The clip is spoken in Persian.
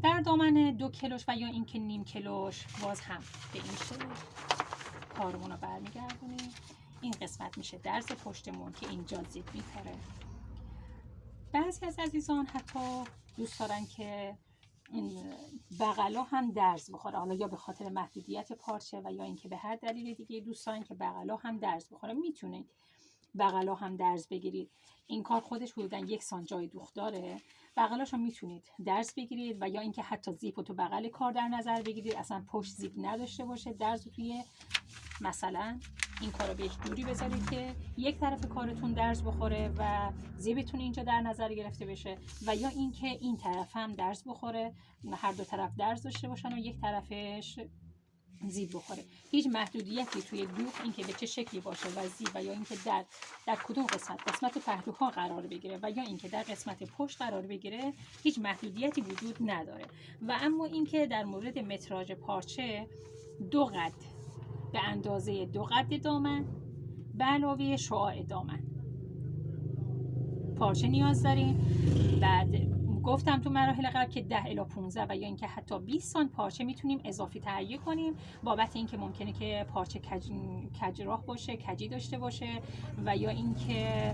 در دامن 2 کیلوش و یا اینکه نیم کیلوش باز هم به این شکل کارمون رو برمیگردونیم. این قسمت میشه درز پشتمون که اینجا زیب میخوره. بعضی از عزیزان حتی دوست دارن که این بغلا هم درز بخوره، حالا یا به خاطر محدودیت پارچه و یا اینکه به هر دلیل دیگه دوست دارن که بغلا هم درز بخوره. میتونید بغلا هم درز بگیرید. این کار خودش حدوداً 1 سانت جای دوخت داره. بغلاش هم میتونید درز بگیرید و یا اینکه حتی زیپ رو تو بغل کار در نظر بگیرید، اصلا پشت زیپ نداشته باشه، درز رو توی مثلا این کارو به یک جوری بذارید که یک طرف کارتون درز بخوره و زیبتون اینجا در نظر گرفته بشه و یا اینکه این طرف هم درز بخوره، هر دو طرف درز داشته باشن و یک طرفش زیب بخوره. هیچ محدودیتی توی دوغ اینکه به چه شکلی باشه و زیب و یا اینکه در کدوم قسمت پهلوها قرار بگیره و یا اینکه در قسمت پشت قرار بگیره، هیچ محدودیتی وجود نداره. و اما اینکه در مورد متراژ پارچه 2 قد به اندازه 2 قد دامن به علاوه شعاع دامن پارچه نیاز داریم. بعد گفتم تو مراحل قبل که 10 الی 15 و یا اینکه حتی 20 سانت پارچه میتونیم اضافی تهیه کنیم، بابت اینکه ممکنه که پارچه کجراه باشه، کجی داشته باشه و یا اینکه